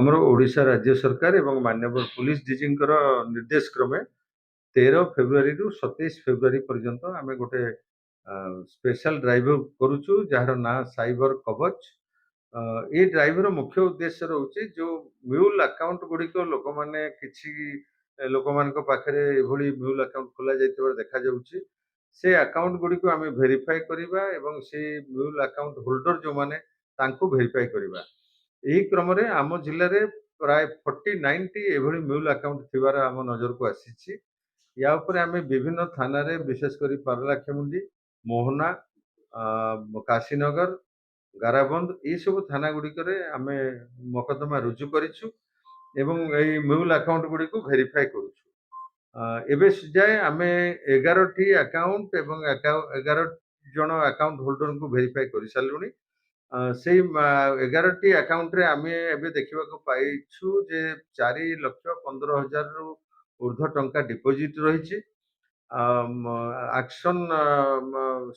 ଆମର ଓଡ଼ିଶା ରାଜ୍ୟ ସରକାର ଏବଂ ମାନ୍ୟବର ପୁଲିସ ଡିଜିଙ୍କର ନିର୍ଦ୍ଦେଶ କ୍ରମେ 13 ଫେବୃଆରୀରୁ 27 ଫେବୃଆରୀ ପର୍ଯ୍ୟନ୍ତ ଆମେ ଗୋଟେ ସ୍ପେଶାଲ ଡ୍ରାଇଭ୍ କରୁଛୁ ଯାହାର ନାଁ ସାଇବର କବଚ। ଏଇ ଡ୍ରାଇଭ୍‌ର ମୁଖ୍ୟ ଉଦ୍ଦେଶ୍ୟ ରହୁଛି ଯୋଉ ମ୍ୟୁଲ୍ ଆକାଉଣ୍ଟ ଗୁଡ଼ିକ ଲୋକମାନେ କିଛି ଲୋକମାନଙ୍କ ପାଖରେ ଏଭଳି ମ୍ୟୁଲ୍ ଆକାଉଣ୍ଟ ଖୋଲାଯାଇଥିବାର ଦେଖାଯାଉଛି। ସେ ଆକାଉଣ୍ଟ ଗୁଡ଼ିକୁ ଆମେ ଭେରିଫାଏ କରିବା ଏବଂ ସେ ମ୍ୟୁଲ୍ ଆକାଉଣ୍ଟ ହୋଲ୍ଡର ଯୋଉମାନେ ତାଙ୍କୁ ଭେରିଫାଏ କରିବା। ଏହି କ୍ରମରେ ଆମ ଜିଲ୍ଲାରେ ପ୍ରାୟ 49ଟି ଏଭଳି ମ୍ୟୁଲ୍ ଆକାଉଣ୍ଟ ଥିବାର ଆମ ନଜରକୁ ଆସିଛି। ୟା ଉପରେ ଆମେ ବିଭିନ୍ନ ଥାନାରେ ବିଶେଷ କରି ପାରଳାଖେମୁଣ୍ଡି, ମୋହନା, କାଶୀନଗର, ଗାରାବନ୍sh ଏଇ ସବୁ ଥାନା ଗୁଡ଼ିକରେ ଆମେ ମକଦ୍ଦମା ରୁଜୁ କରିଛୁ ଏବଂ ଏଇ ମ୍ୟୁଲ୍ ଆକାଉଣ୍ଟ ଗୁଡ଼ିକୁ ଭେରିଫାଏ କରୁଛୁ। ଏବେ ଯାଏଁ ଆମେ 11ଟି ଆକାଉଣ୍ଟ ଏବଂ 11 ଜଣ ଆକାଉଣ୍ଟ ହୋଲ୍ଡରଙ୍କୁ ଭେରିଫାଏ କରିସାରିଲୁଣି। ସେଇ 11ଟି ଆକାଉଣ୍ଟରେ ଆମେ ଏବେ ଦେଖିବାକୁ ପାଇଛୁ ଯେ 4,15,000ରୁ ଉର୍ଦ୍ଧ୍ୱ ଟଙ୍କା ଡିପୋଜିଟ୍ ରହିଛି। ଆକ୍ସନ୍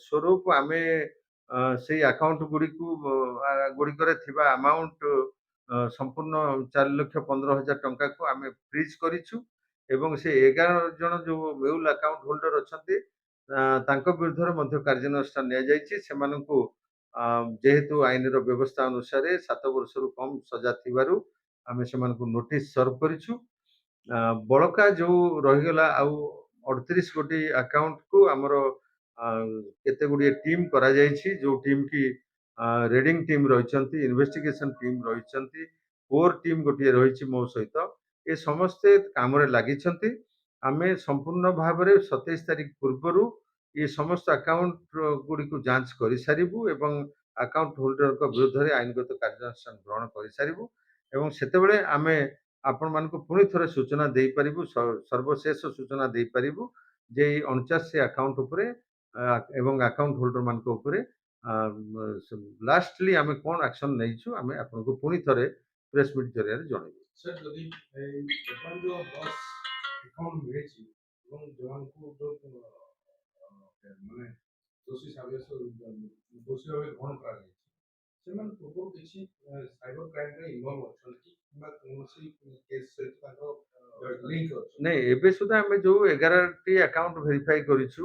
ସ୍ୱରୂପ ଆମେ ସେଇ ଆକାଉଣ୍ଟ ଗୁଡ଼ିକରେ ଥିବା ଆମାଉଣ୍ଟ ସମ୍ପୂର୍ଣ୍ଣ 4,15,000 ଟଙ୍କାକୁ ଆମେ ଫ୍ରିଜ୍ କରିଛୁ ଏବଂ ସେ 11 ଜଣ ଯୋଉ ମ୍ୟୁଲ୍ ଆକାଉଣ୍ଟ ହୋଲ୍ଡର ଅଛନ୍ତି ତାଙ୍କ ବିରୁଦ୍ଧରେ ମଧ୍ୟ କାର୍ଯ୍ୟାନୁଷ୍ଠାନ ନିଆଯାଇଛି। ସେମାନଙ୍କୁ ଯେହେତୁ ଆଇନର ବ୍ୟବସ୍ଥା ଅନୁସାରେ 7 ବର୍ଷରୁ କମ୍ ସଜା ଥିବାରୁ ଆମେ ସେମାନଙ୍କୁ ନୋଟିସ୍ ସର୍ଭ କରିଛୁ। ବଳକା ଯୋଉ ରହିଗଲା ଆଉ 38 ଗୋଟି ଆକାଉଣ୍ଟକୁ ଆମର କେତେଗୁଡ଼ିଏ ଟିମ୍ କରାଯାଇଛି ଯୋଉ ଟିମ୍ କି ରେଡିଂ ଟିମ୍ ରହିଛନ୍ତି, ଇନଭେଷ୍ଟିଗେସନ ଟିମ୍ ରହିଛନ୍ତି, କୋର୍ ଟିମ୍ ଗୋଟିଏ ରହିଛି ମୋ ସହିତ। ଏ ସମସ୍ତେ କାମରେ ଲାଗିଛନ୍ତି। ଆମେ ସମ୍ପୂର୍ଣ୍ଣ ଭାବରେ 27 ତାରିଖ ପୂର୍ବରୁ ଏ ସମସ୍ତ ଆକାଉଣ୍ଟ ଗୁଡ଼ିକୁ ଯାଞ୍ଚ କରିସାରିବୁ ଏବଂ ଆକାଉଣ୍ଟ ହୋଲ୍ଡରଙ୍କ ବିରୁଦ୍ଧରେ ଆଇନଗତ କାର୍ଯ୍ୟାନୁଷ୍ଠାନ ଗ୍ରହଣ କରିସାରିବୁ ଏବଂ ସେତେବେଳେ ଆମେ ଆପଣମାନଙ୍କୁ ପୁଣି ଥରେ ସୂଚନା ଦେଇପାରିବୁ, ସର୍ବଶେଷ ସୂଚନା ଦେଇପାରିବୁ ଯେ ଏଇ 49 ଆକାଉଣ୍ଟ ଉପରେ ଏବଂ ଆକାଉଣ୍ଟ ହୋଲ୍ଡର ମାନଙ୍କ ଉପରେ ଲାଷ୍ଟଲି ଆମେ କଣ ଆକ୍ସନ ନେଇଛୁ ଆମେ ଆପଣଙ୍କୁ ପୁଣି ଥରେ ପ୍ରେସ୍ ମିଟ୍ ଜରିଆରେ ଜଣାଇବୁ। ସାର୍ ଯଦି ଏଇ ବର୍ତ୍ତମାନ ଯୋଉ 10 ଆକାଉଣ୍ଟ ମିଳିଛି ଏବଂ ଯୋଉମାନଙ୍କୁ ମାନେ ଦୋଷୀ ସାବ୍ୟସ୍ତ ଦୋଷୀ ଭାବେ ଗ୍ରହଣ କରାଯାଇଛି ସେମାନେ ପୂର୍ବରୁ କିଛି ସାଇବର କ୍ରାଇମରେ ଇନଭଲ୍ଭ ଅଛନ୍ତି କିମ୍ବା କୌଣସି କେସ୍ ସହିତ ତାଙ୍କର ଲିଙ୍କ ଅଛି? ନାଇଁ, ଏବେ ସୁଦ୍ଧା ଆମେ ଯୋଉ 11ଟି ଆକାଉଣ୍ଟ ଭେରିଫାଇ କରିଛୁ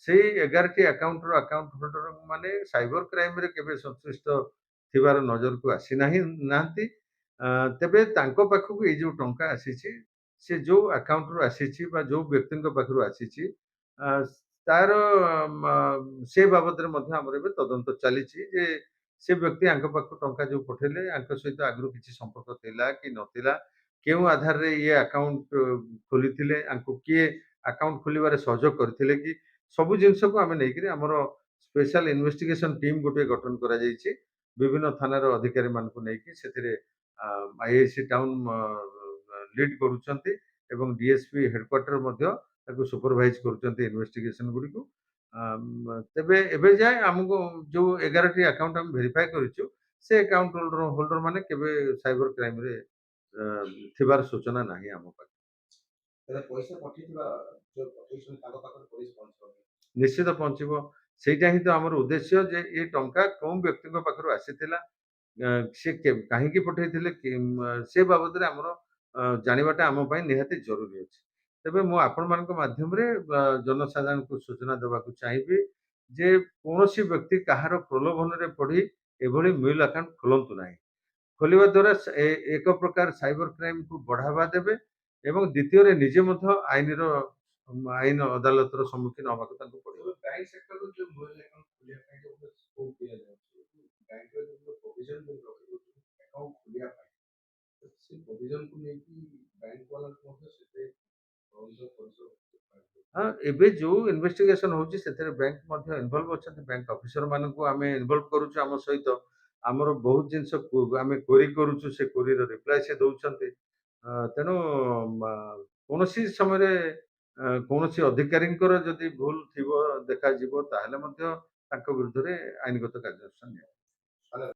ସେଇ 11ଟି ଆକାଉଣ୍ଟର ଆକାଉଣ୍ଟ ହୋଲ୍ଡର ମାନେ ସାଇବର କ୍ରାଇମରେ କେବେ ସଂଶ୍ଳିଷ୍ଟ ଥିବାର ନଜରକୁ ନାହାନ୍ତି। ତେବେ ତାଙ୍କ ପାଖକୁ ଏଇ ଯୋଉ ଟଙ୍କା ଆସିଛି ସେ ଯୋଉ ଆକାଉଣ୍ଟରୁ ଆସିଛି ବା ଯୋଉ ବ୍ୟକ୍ତିଙ୍କ ପାଖରୁ ଆସିଛି ତାର ସେ ବାବଦରେ ମଧ୍ୟ ଆମର ଏବେ ତଦନ୍ତ ଚାଲିଛି ଯେ ସେ ବ୍ୟକ୍ତି ଆଙ୍କ ପାଖକୁ ଟଙ୍କା ଯୋଉ ପଠେଇଲେ ଆଙ୍କ ସହିତ ଆଗରୁ କିଛି ସମ୍ପର୍କ ଥିଲା କି ନଥିଲା, କେଉଁ ଆଧାରରେ ଇଏ ଆକାଉଣ୍ଟ ଖୋଲିଥିଲେ, ଆଙ୍କୁ କିଏ ଆକାଉଣ୍ଟ ଖୋଲିବାରେ ସହଯୋଗ କରିଥିଲେ କି, ସବୁ ଜିନିଷକୁ ଆମେ ନେଇକିରି ଆମର ସ୍ପେଶାଲ ଇନଭେଷ୍ଟିଗେସନ ଟିମ୍ ଗୋଟେ ଗଠନ କରାଯାଇଛି। ବିଭିନ୍ନ ଥାନାର ଅଧିକାରୀମାନଙ୍କୁ ନେଇକି ସେଥିରେ ଆଇଆଇସି ଟାଉନ ଲିଡ୍ କରୁଛନ୍ତି ଏବଂ ଡିଏସ୍ପି ହେଡକ୍ୱାର୍ଟର ମଧ୍ୟ ତାକୁ ସୁପରଭାଇଜ କରୁଛନ୍ତି ଇନଭେଷ୍ଟିଗେସନ ଗୁଡ଼ିକୁ। ତେବେ ଏବେ ଯାଏ ଆମକୁ ଯୋଉ 11ଟି ଆକାଉଣ୍ଟ ଆମେ ଭେରିଫାଏ କରିଛୁ ସେ ଆକାଉଣ୍ଟ ହୋଲ୍ଡର ମାନେ କେବେ ସାଇବର କ୍ରାଇମରେ ଥିବାର ସୂଚନା ନାହିଁ ଆମ ପାଖରେ। ପଇସା ପଠେଇଥିବା ଯୋଉ ପଠେଇଛନ୍ତି ତାଙ୍କ ପାଖରେ ପଇସା ପହଞ୍ଚିବ? ନିଶ୍ଚିତ ପହଞ୍ଚିବ। ସେଇଟା ହିଁ ତ ଆମର ଉଦ୍ଦେଶ୍ୟ ଯେ ଏ ଟଙ୍କା କୋଉ ବ୍ୟକ୍ତିଙ୍କ ପାଖରୁ ଆସିଥିଲା, ସେ କାହିଁକି ପଠେଇଥିଲେ ସେ ବାବଦରେ ଆମର ଜାଣିବାଟା ଆମ ପାଇଁ ନିହାତି ଜରୁରୀ ଅଛି। ତେବେ ମୁଁ ଆପଣମାନଙ୍କ ମାଧ୍ୟମରେ ଜନସାଧାରଣଙ୍କୁ ସୂଚନା ଦେବାକୁ ଚାହିଁବି ଯେ କୌଣସି ବ୍ୟକ୍ତି କାହାର ପ୍ରଲୋଭନରେ ପଡି ଏଭଳି ମ୍ୟୁଲ୍ ଆକାଉଣ୍ଟ ଖୋଲନ୍ତୁ ନାହିଁ। ଖୋଲିବା ଦ୍ୱାରା ଏକ ପ୍ରକାର ସାଇବର କ୍ରାଇମକୁ ବଢାବା ଦେବେ ଏବଂ ଦ୍ୱିତୀୟରେ ନିଜେ ମଧ୍ୟ ଆଇନ ଅଦାଲତର ସମ୍ମୁଖୀନ ହେବାକୁ ତାଙ୍କୁ ପଡିବ। ବ୍ୟାଙ୍କ ସେକ୍ଟରରୁ ଯୋଉ ମ୍ୟୁଲ୍ ଆକାଉଣ୍ଟ ଖୋଲିବା ପାଇଁ ଯୋଉ ସ୍କୋପ୍ ଦିଆଯାଉଛି, ବ୍ୟାଙ୍କରେ ଯୋଉ ପ୍ରୋଭିଜନ ରଖିଦଉଛନ୍ତି ଆକାଉଣ୍ଟ ଖୋଲିବା ପାଇଁ, ସେ ପ୍ରୋଭିଜନକୁ ନେଇକି ବ୍ୟାଙ୍କ ବାଲାଙ୍କୁ ମଧ୍ୟ ସେଥିରେ ଏବେ ଯୋଉ ଇନଭେଷ୍ଟିଗେସନ ହଉଛି ସେଥିରେ ବ୍ୟାଙ୍କ ମଧ୍ୟ ଇନଭଲ୍ଭ ଅଛନ୍ତି। ବ୍ୟାଙ୍କ ଅଫିସର ମାନଙ୍କୁ ଆମେ ଇନଭଲ୍ଭ କରୁଛୁ ଆମ ସହିତ। ଆମର ବହୁତ ଜିନିଷ ଆମେ କ୍ୱେରି କରୁଛୁ, ସେ କ୍ୱେରିର ରିପ୍ଲାଏ ସେ ଦଉଛନ୍ତି। ତେଣୁ କୌଣସି ସମୟରେ କୌଣସି ଅଧିକାରୀଙ୍କର ଯଦି ଭୁଲ ଥିବ ଦେଖାଯିବ ତାହେଲେ ମଧ୍ୟ ତାଙ୍କ ବିରୁଦ୍ଧରେ ଆଇନଗତ କାର୍ଯ୍ୟାନୁଷ୍ଠାନ ନିଆଯିବ।